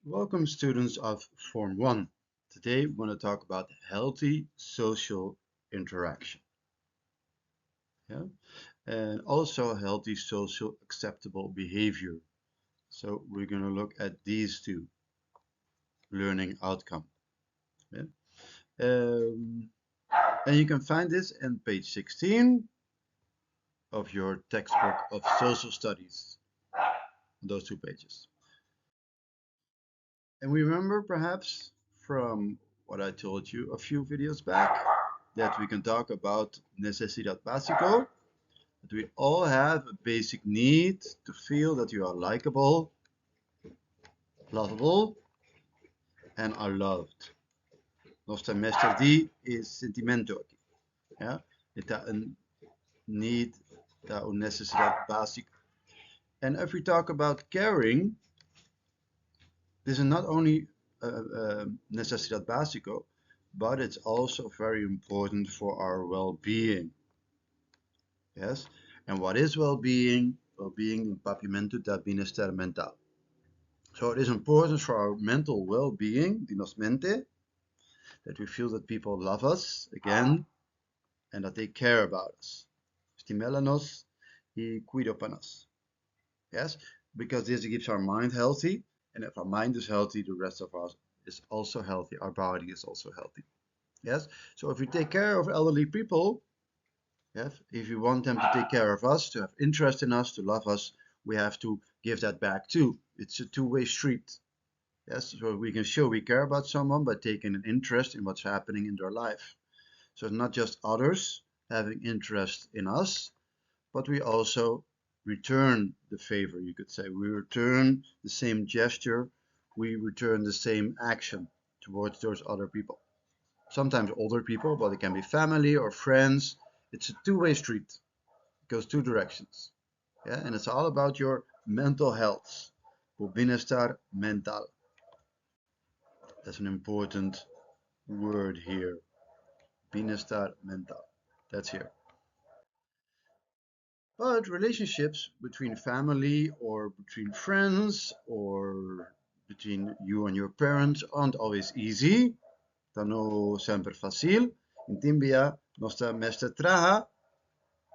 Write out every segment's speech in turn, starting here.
Welcome students of Form 1. Today we're going to talk about healthy social interaction. Yeah? And also healthy social acceptable behavior. So we're going to look at these two learning outcome. Yeah? Um, and you can find this in page 16 of your textbook of social studies, those two pages. And remember perhaps from what I told you a few videos back that we can talk about necesidad básico, that we all have a basic need to feel that you are likable, lovable, and are loved. Nossa Mester D is sentimento aqui. Yeah? Está een need, está een necesidad básica. And if we talk about caring, this is not only necesidad básico, but it's also very important for our well-being. Yes, and what is well-being? Well-being, papiamento da bienestar mental. So it is important for our mental well-being, dinos mente, that we feel that people love us again, and that they care about us. Stimelanos y cuido para nos. Yes, because this keeps our mind healthy, and if our mind is healthy, the rest of us is also healthy. Our body is also healthy. Yes, so if we take care of elderly people, yes, if we want them to take care of us, to have interest in us, to love us, we have to give that back too. It's a two-way street. Yes, so we can show we care about someone by taking an interest in what's happening in their life. So it's not just others having interest in us, but we also return the favor, you could say. We return the same gesture, we return the same action towards those other people. Sometimes older people, but it can be family or friends. It's a two-way street. It goes two directions. Yeah, and it's all about your mental health. O bienestar mental. That's an important word here. Bienestar mental. That's here. But relationships between family or between friends or between you and your parents aren't always easy. No sempre fácil. In Timbia, nostra mestra traha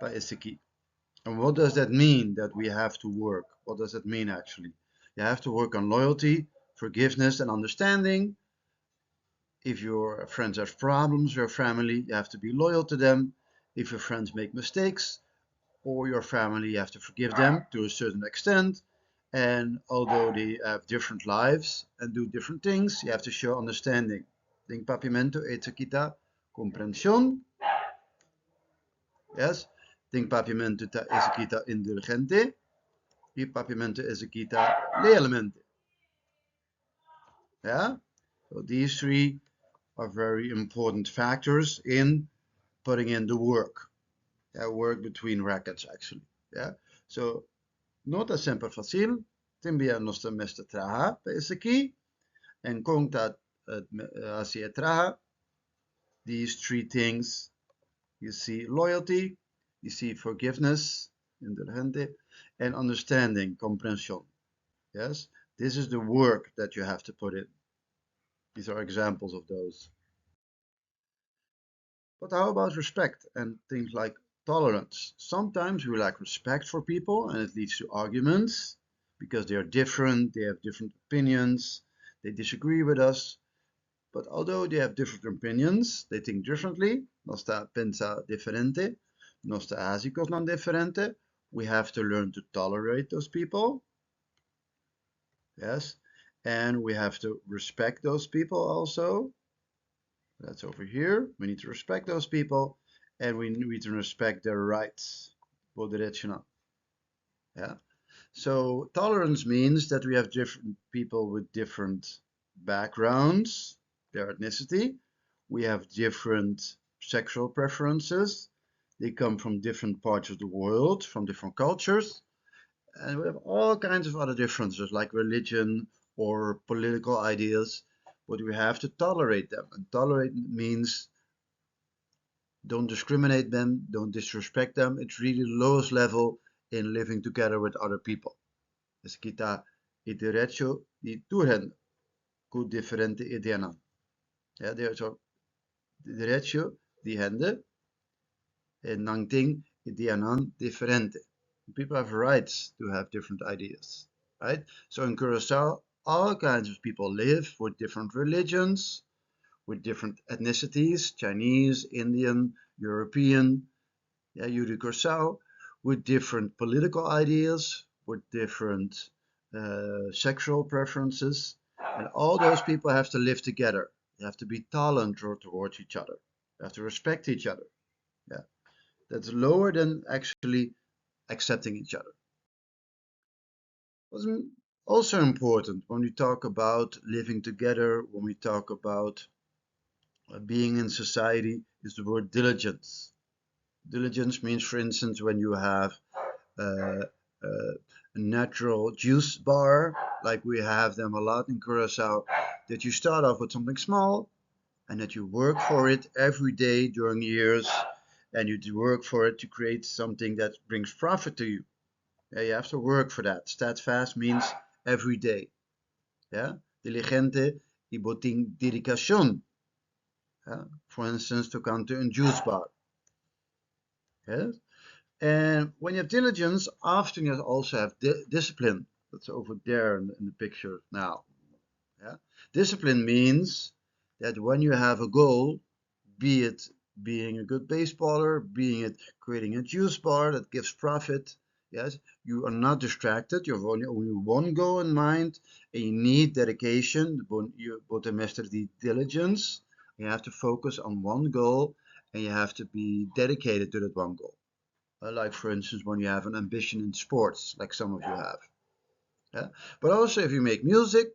pa esse aqui. And what does that mean that we have to work? What does that mean actually? You have to work on loyalty, forgiveness, and understanding. If your friends have problems, your family, you have to be loyal to them. If your friends make mistakes or your family, you have to forgive them to a certain extent. And although they have different lives and do different things, you have to show understanding. Think papimento et kita comprensión. Yes. Think papimento ta esequita indulgente. Y papimento esequita lealmente. Yeah. So these three are very important factors in putting in the work. Yeah, work between brackets actually. Yeah. So nota sempre fácil. Timbia nostra mestra traha esse aqui. And conta hacia traha. These three things. You see loyalty, you see forgiveness, indulgente, and understanding, comprension. Yes, this is the work that you have to put in. These are examples of those. But how about respect and things like tolerance? Sometimes we lack respect for people and it leads to arguments because they are different, they have different opinions, they disagree with us. But although they have different opinions, they think differently, nostra pensa differente, nostra asicos non differente, we have to learn to tolerate those people. Yes, and we have to respect those people also. That's over here. We need to respect those people and we need to respect their rights. Yeah. So tolerance means that we have different people with different backgrounds, their ethnicity. We have different sexual preferences. They come from different parts of the world, from different cultures. And we have all kinds of other differences like religion or political ideas, but we have to tolerate them. And tolerate means don't discriminate them, don't disrespect them. It's really the lowest level in living together with other people. Es kita i derecho y turhen. con differente idee. Ja, so, derecho dihende e nangting ideanan differente. People have rights to have different ideas, right? So in Curacao, all kinds of people live with different religions, with different ethnicities, Chinese, Indian, European, yeah, Yuri Curacao, with different political ideas, with different sexual preferences, and all those people have to live together. They have to be tolerant towards each other. They have to respect each other. Yeah, that's lower than actually accepting each other. What's also important when we talk about living together, when we talk about being in society, is the word diligence. Diligence means, for instance, when you have uh, a natural juice bar, like we have them a lot in Curacao, that you start off with something small and that you work for it every day during years, and you do work for it to create something that brings profit to you. Yeah, you have to work for that. Steadfast means every day. Yeah, diligente y botín dedicación. Yeah? For instance, to come to a juice bar. Yes? And when you have diligence, often you also have discipline. That's over there in the picture now. Yeah? Discipline means that when you have a goal, be it being a good baseballer, being it creating a juice bar that gives profit, yes, you are not distracted. You have only one goal in mind, and you need dedication. You master the diligence. You have to focus on one goal, and you have to be dedicated to that one goal. Like for instance, when you have an ambition in sports, like some of you have. Yeah? But also if you make music,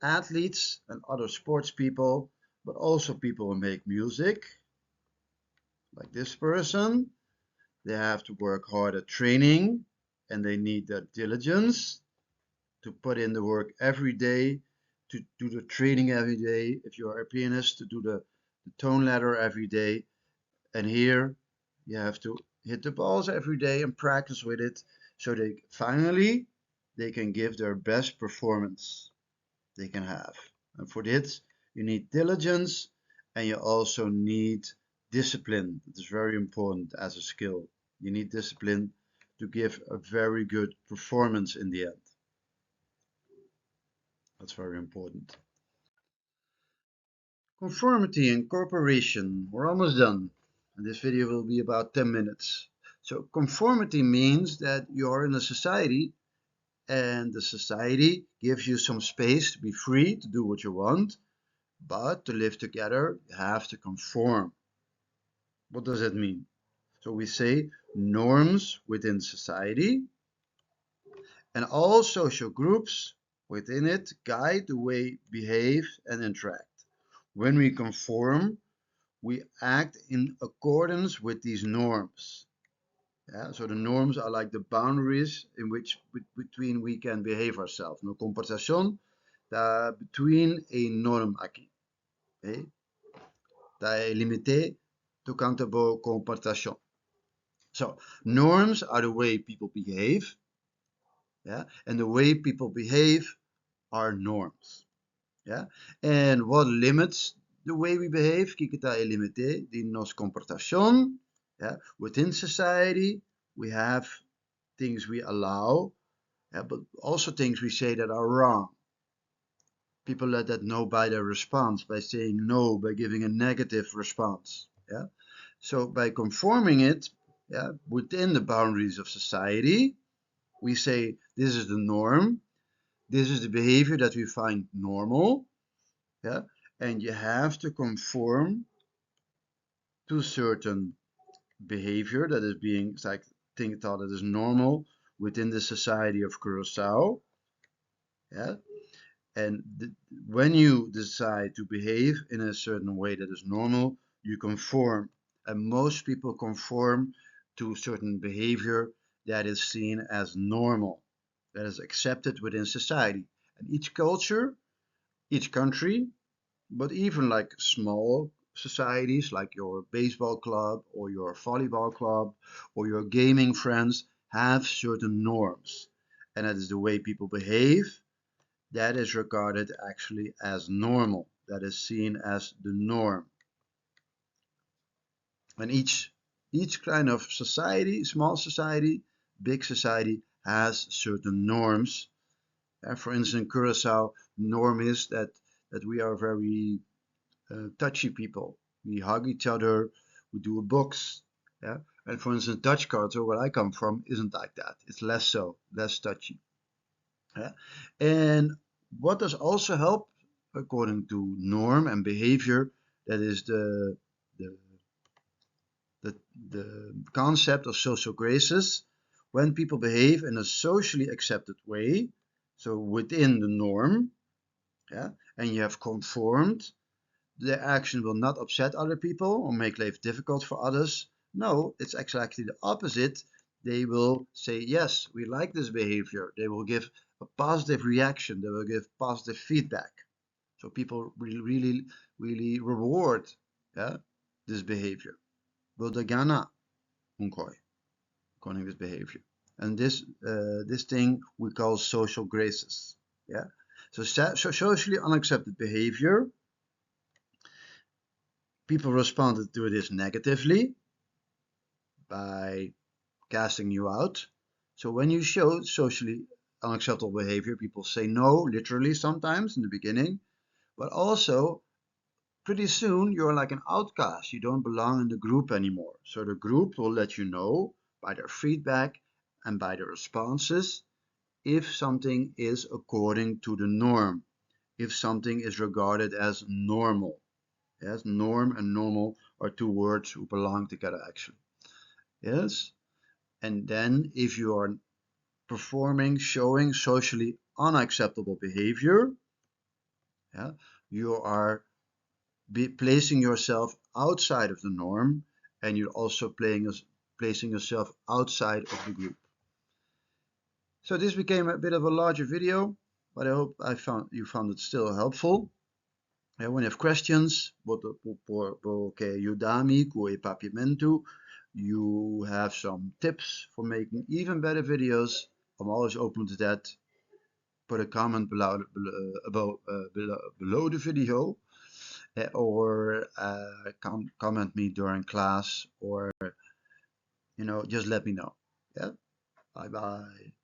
athletes and other sports people, but also people who make music, like this person, they have to work hard at training and they need that diligence to put in the work every day, to do the training every day. If you are a pianist, to do the tone ladder every day. And here you have to hit the balls every day and practice with it so they finally they can give their best performance they can have. And for this, you need diligence and you also need discipline. It is very important as a skill. You need discipline to give a very good performance in the end. That's very important. Conformity and cooperation. We're almost done. And this video will be about 10 minutes. So conformity means that you're in a society and the society gives you some space to be free to do what you want, but to live together, you have to conform. What does that mean? So we say norms within society and all social groups within it guide the way we behave and interact. When we conform, we act in accordance with these norms. Yeah, so the norms are like the boundaries in which between we can behave ourselves. No compensación between a norm aquí. Okay? That limité to countable compensation. So norms are the way people behave. Yeah, and the way people behave are norms. Yeah, and what limits the way we behave? Que está limité de nos comportación. Yeah, within society we have things we allow, yeah, but also things we say that are wrong. People let that know by their response, by saying no, by giving a negative response. Yeah, so by conforming it, yeah, within the boundaries of society, we say this is the norm, this is the behavior that we find normal, yeah, and you have to conform to certain behavior that is being like thought that is normal within the society of Curacao, yeah. And when you decide to behave in a certain way that is normal, you conform, and most people conform to certain behavior that is seen as normal, that is accepted within society. And each culture, each country, but even like small societies like your baseball club or your volleyball club or your gaming friends have certain norms. And that is the way people behave that is regarded actually as normal. That is seen as the norm. And each kind of society, small society, big society, has certain norms. For instance, in Curacao, norm is that we are very touchy people. We hug each other. We do a box. Yeah. And for instance, Dutch culture, where I come from, isn't like that. It's less so, less touchy. Yeah. And what does also help, according to norm and behavior, that is the the, the concept of social graces. When people behave in a socially accepted way, so within the norm, yeah, and you have conformed, their action will not upset other people or make life difficult for others. No, it's exactly the opposite. They will say, yes, we like this behavior. They will give a positive reaction. They will give positive feedback. So people really reward, yeah, this behavior. Bodhagana unkoi, according to this behavior. And this thing we call social graces. Yeah. So socially unaccepted behavior, people responded to this negatively by casting you out. So when you show socially unacceptable behavior, people say no, literally sometimes in the beginning, but also pretty soon you're like an outcast. You don't belong in the group anymore. So the group will let you know by their feedback and by their responses if something is according to the norm, if something is regarded as normal. Yes, norm and normal are two words who belong together actually. Yes, and then if you are performing, showing socially unacceptable behavior, yeah, you are placing yourself outside of the norm, and you're also placing yourself outside of the group. So this became a bit of a larger video, but I hope you found it still helpful. When you have questions, porque ayudami com o papiamento, you have some tips for making even better videos. I'm always open to that. Put a comment below the video, or comment me during class, or just let me know. Yeah. Bye bye.